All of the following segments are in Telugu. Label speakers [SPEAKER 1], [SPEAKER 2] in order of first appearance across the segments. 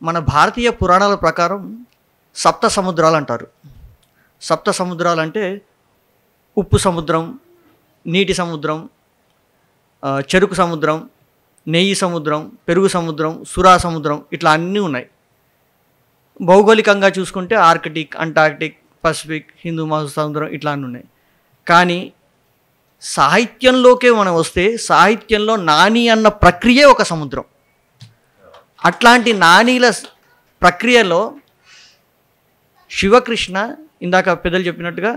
[SPEAKER 1] మన భారతీయ పురాణాల ప్రకారం సప్త సముద్రాలు అంటారు. సప్త సముద్రాలు అంటే ఉప్పు సముద్రం, నీటి సముద్రం, చెరుకు సముద్రం, నెయ్యి సముద్రం, పెరుగు సముద్రం, సురా సముద్రం, ఇట్లా అన్నీ ఉన్నాయి. భౌగోళికంగా చూసుకుంటే ఆర్కిటిక్, అంటార్కిటిక్, పసిఫిక్, హిందూ మహాసముద్రం ఇట్లా అన్నీ ఉన్నాయి. కానీ సాహిత్యంలోకే మనం వస్తే సాహిత్యంలో నాని అన్న ప్రక్రియే ఒక సముద్రం. అట్లాంటి నానీల ప్రక్రియలో శివకృష్ణ ఇందాక పెద్దలు చెప్పినట్టుగా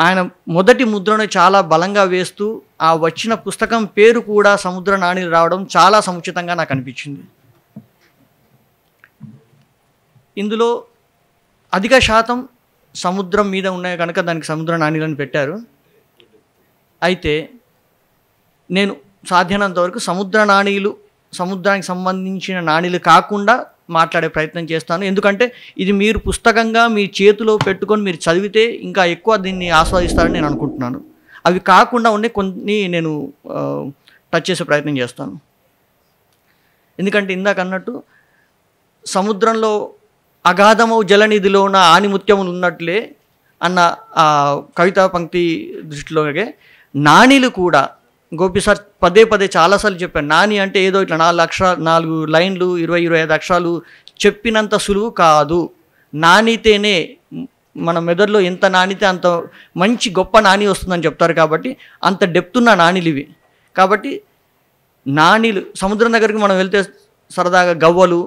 [SPEAKER 1] ఆయన మొదటి ముద్రను చాలా బలంగా వేస్తూ ఆ వచ్చిన పుస్తకం పేరు కూడా సముద్ర నాణీలు రావడం చాలా సముచితంగా నాకు అనిపించింది. ఇందులో అధిక శాతం సముద్రం మీద ఉన్నాయి కనుక దానికి సముద్ర నాణీలను పెట్టారు. అయితే నేను సాధ్యమైనంత వరకు సముద్ర నాణీలు, సముద్రానికి సంబంధించిన నాణీలు కాకుండా మాట్లాడే ప్రయత్నం చేస్తాను. ఎందుకంటే ఇది మీరు పుస్తకంగా మీ చేతిలో పెట్టుకొని మీరు చదివితే ఇంకా ఎక్కువ దీన్ని ఆస్వాదిస్తారని నేను అనుకుంటున్నాను. అవి కాకుండా ఉండే కొన్ని నేను టచ్ చేసే ప్రయత్నం చేస్తాను. ఎందుకంటే ఇందాక అన్నట్టు సముద్రంలో అగాధమవు జలనిధిలో ఉన్న ఆనిముత్యములు ఉన్నట్లే అన్న కవితా పంక్తి దృష్టిలోగే నాణీలు కూడా గోపి సార్ పదే పదే చాలాసార్లు చెప్పాను. నాని అంటే ఏదో ఇట్లా 4 లైన్లు 20-25 అక్షరాలు చెప్పినంత సులువు కాదు. నానితేనే మన మెదడులో ఎంత నానితే అంత మంచి గొప్ప నాని వస్తుందని చెప్తారు. కాబట్టి అంత డెప్త్ ఉన్న నాణీలు ఇవి. కాబట్టి నాణీలు సముద్రం దగ్గరికి మనం వెళ్తే సరదాగా గవ్వలు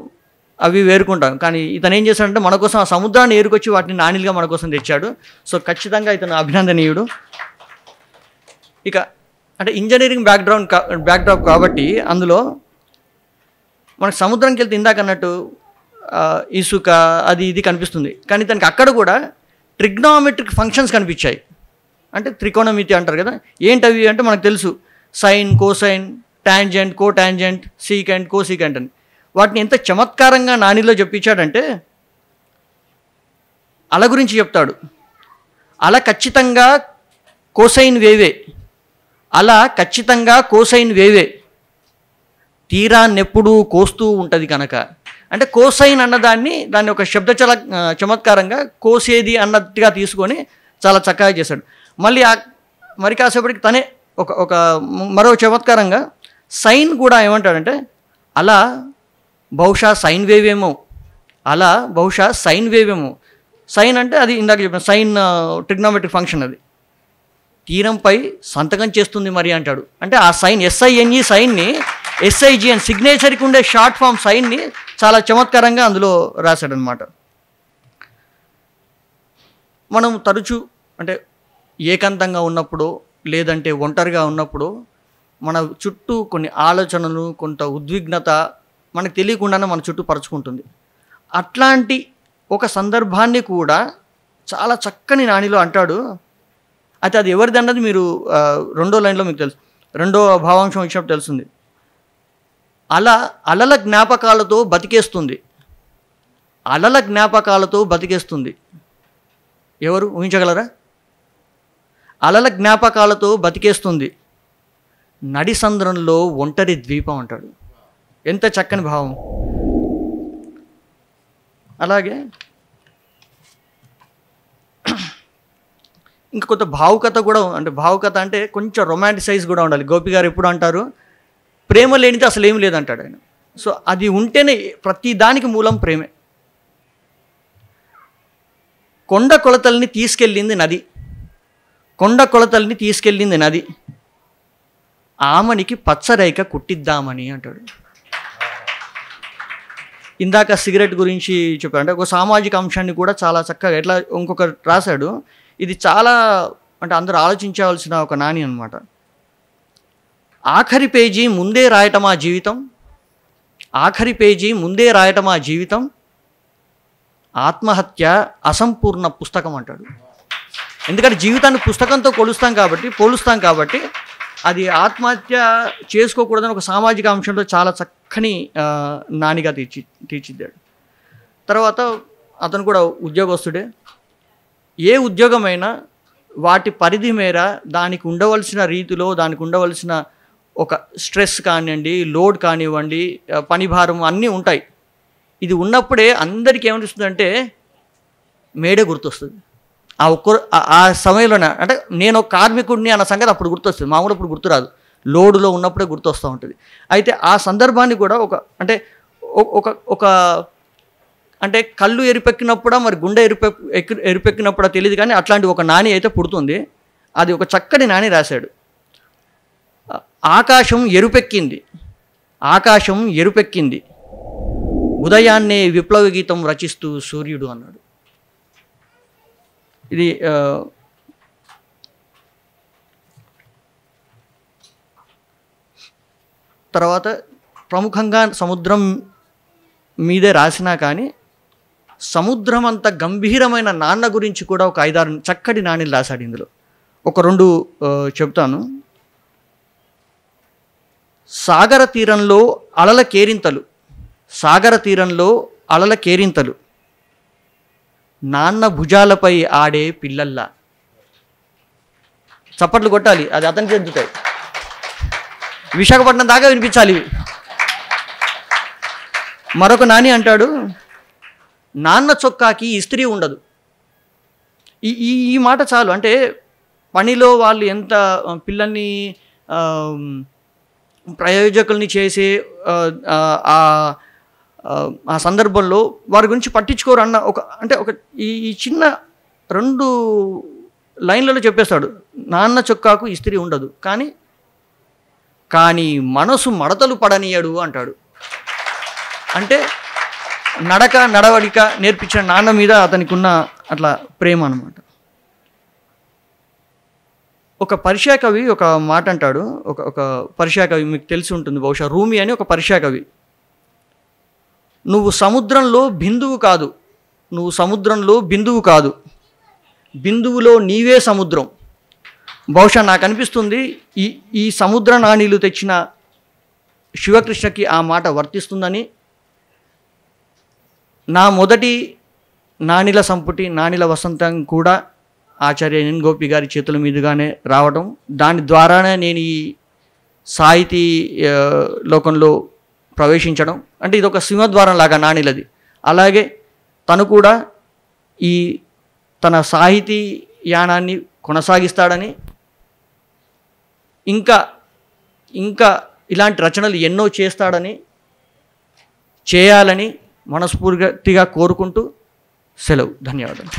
[SPEAKER 1] అవి వేరుకుంటాం. కానీ ఇతను ఏం చేశాడంటే మన కోసం ఆ సముద్రాన్ని ఏరుకొచ్చి వాటిని నాణీలుగా మన కోసం తెచ్చాడు. సో ఖచ్చితంగా ఇతను అభినందనీయుడు. ఇక అంటే ఇంజనీరింగ్ బ్యాక్డ్రాప్ కాబట్టి అందులో మనకు సముద్రంకి వెళ్తే ఇందాక అన్నట్టు ఇసుక అది ఇది కనిపిస్తుంది. కానీ దానికి అక్కడ కూడా ట్రిగ్నోమెట్రిక్ ఫంక్షన్స్ కనిపించాయి. అంటే త్రికోణమితి అంటారు కదా, ఏంటవి అంటే మనకు తెలుసు, సైన్, కోసైన్, టాంజెంట్, కో టాంజెంట్, సీకెంట్, కో సీకెంట్ అని. వాటిని ఎంత చమత్కారంగా నానిలో చెప్పించాడంటే అల గురించి చెప్తాడు. అల ఖచ్చితంగా కోసైన్ వేవే, అలా ఖచ్చితంగా కోసైన్ వేవే, తీరాన్నెప్పుడూ కోస్తూ ఉంటుంది కనుక. అంటే కోసైన్ అన్నదాన్ని ఒక చమత్కారంగా కోసేది అన్నట్టుగా తీసుకొని చాలా చక్కగా చేశాడు. మరి కాసేపటికి తనే ఒక మరో చమత్కారంగా సైన్ కూడా ఏమంటాడంటే అలా బహుశా సైన్ వేవేమో, అలా బహుశా సైన్ వేవేమో. సైన్ అంటే అది ఇందాక చెప్పిన సైన్ ట్రిగ్నోమెట్రిక్ ఫంక్షన్, అది తీరంపై సంతకం చేస్తుంది మరి అంటాడు. అంటే ఆ సైన్ SINE సైన్ని SIGN సిగ్నేచర్కి ఉండే షార్ట్ ఫామ్ సైన్ని చాలా చమత్కారంగా అందులో రాశాడనమాట. మనం తరచూ అంటే ఏకాంతంగా ఉన్నప్పుడు లేదంటే ఒంటరిగా ఉన్నప్పుడు మన చుట్టూ కొన్ని ఆలోచనలు, కొంత ఉద్విగ్నత మనకు తెలియకుండానే మన చుట్టూ పరుచుకుంటుంది. అట్లాంటి ఒక సందర్భాన్ని కూడా చాలా చక్కని నానిలో అంటాడు. అయితే అది ఎవరిది అన్నది మీరు రెండో లైన్లో మీకు తెలుసు, రెండో భావాంశం ఇచ్చినప్పుడు తెలుస్తుంది. అలల జ్ఞాపకాలతో బతికేస్తుంది, అలల జ్ఞాపకాలతో బతికేస్తుంది. ఎవరు ఊహించగలరా? అలల జ్ఞాపకాలతో బతికేస్తుంది, నడి సంద్రంలో ఒంటరి ద్వీపం అంటాడు. ఎంత చక్కని భావం. అలాగే ఇంకా కొంత భావుకత కూడా, అంటే భావుకత అంటే కొంచెం రొమాంటిసైజ్ కూడా ఉండాలి. గోపి గారు ఎప్పుడు అంటారు, ప్రేమ లేనిది అసలు ఏం లేదంటాడు ఆయన. సో అది ఉంటేనే ప్రతి దానికి మూలం ప్రేమే. కొండ కొలతల్ని తీసుకెళ్ళింది నది, కొండ కొలతల్ని తీసుకెళ్ళింది నది, ఆమనికి పచ్చరైక కుట్టిద్దామని అంటాడు. ఇందాక సిగరెట్ గురించి చెప్పాడు, అంటే ఒక సామాజిక అంశాన్ని కూడా చాలా చక్కగా ఎట్లా ఇంకొక రాశాడు. ఇది చాలా అంటే అందరూ ఆలోచించవలసిన ఒక నాని అనమాట. ఆఖరి పేజీ ముందే రాయటమా జీవితం, ఆఖరి పేజీ ముందే రాయటమా జీవితం, ఆత్మహత్య అసంపూర్ణ పుస్తకం అంటాడు. ఎందుకంటే జీవితాన్ని పుస్తకంతో పోలుస్తాం కాబట్టి అది ఆత్మహత్య చేసుకోకూడదని ఒక సామాజిక అంశంలో చాలా చక్కని నానిగా తీర్చిద్దాడు. తర్వాత అతను కూడా ఉద్యోగస్తుడే. ఏ ఉద్యోగమైనా వాటి పరిధి మేర దానికి ఉండవలసిన రీతిలో, దానికి ఉండవలసిన ఒక స్ట్రెస్ కానివ్వండి, లోడ్ కానివ్వండి, పని భారం అన్నీ ఉంటాయి. ఇది ఉన్నప్పుడే అందరికీ ఏమనిపిస్తుందంటే మేడే గుర్తొస్తుంది. ఆ ఒక్క ఆ సమయంలోనే అంటే నేను ఒక కార్మికుడిని అన్న సంగతి అప్పుడు గుర్తొస్తుంది, మామూలు అప్పుడు గుర్తురాదు, లోడులో ఉన్నప్పుడే గుర్తొస్తూ ఉంటుంది. అయితే ఆ సందర్భాన్ని కూడా ఒక ఒక అంటే కళ్ళు ఎరిపెక్కినప్పుడా మరి గుండె ఎరిపెక్కినప్పుడా తెలియదు, కానీ అట్లాంటి ఒక నాని అయితే పుడుతుంది. అది ఒక చక్కటి నాని రాశాడు. ఆకాశం ఎరుపెక్కింది, ఆకాశం ఎరుపెక్కింది, ఉదయాన్నే విప్లవ గీతం రచిస్తూ సూర్యుడు అన్నాడు. ఇది తర్వాత ప్రముఖంగా సముద్రం మీదే రాసినా కానీ సముద్రం అంత గంభీరమైన నాన్న గురించి కూడా ఒక 5-6 చక్కటి నాణ్యలు రాశాడు. ఇందులో ఒక 2 చెప్తాను. సాగర తీరంలో అలల కేరింతలు, సాగర తీరంలో అలల కేరింతలు, నాన్న భుజాలపై ఆడే పిల్లల్లా. చప్పట్లు కొట్టాలి, అది అతనికి చెందుతాయి, విశాఖపట్నం దాకా వినిపించాలి. మరొక నాని అంటాడు, నాన్న చొక్కాకి ఇస్త్రీ ఉండదు. ఈ మాట చాలు. అంటే పనిలో వాళ్ళు ఎంత పిల్లల్ని ప్రయోజకుల్ని చేసే ఆ సందర్భంలో వారి గురించి పట్టించుకోరు అన్న ఒక ఈ చిన్న 2 లైన్లలో చెప్పేస్తాడు. నాన్న చొక్కాకు ఇస్త్రీ ఉండదు, కానీ మనసు మడతలు పడనీయడు అంటాడు. అంటే నడవడిక నేర్పించిన నాన్న మీద అతనికి ఉన్న అట్లా ప్రేమ అన్నమాట. ఒక పర్షియా కవి ఒక మాట అంటాడు. ఒక పర్షియా కవి మీకు తెలిసి ఉంటుంది బహుశా, రూమి అని ఒక పర్షియా కవి. నువ్వు సముద్రంలో బిందువు కాదు, నువ్వు సముద్రంలో బిందువు కాదు, బిందువులో నీవే సముద్రం. బహుశా నాకు అనిపిస్తుంది ఈ సముద్ర నాణీలు తెచ్చిన శివకృష్ణకి ఆ మాట వర్తిస్తుందని. నా మొదటి నాణిల సంపుటి నాణిల వసంతం కూడా ఆచార్య ఎన్ గోపి గారి చేతుల మీదుగానే రావడం, దాని ద్వారానే నేను ఈ సాహితీ లోకంలో ప్రవేశించడం. అంటే ఇది ఒక సింహద్వారం లాగా నాణిలది. అలాగే తను కూడా తన సాహితీ యానాన్ని కొనసాగిస్తాడని, ఇంకా ఇలాంటి రచనలు ఎన్నో చేయాలని మనస్ఫూర్తిగా కోరుకుంటూ సెలవు. ధన్యవాదాలు.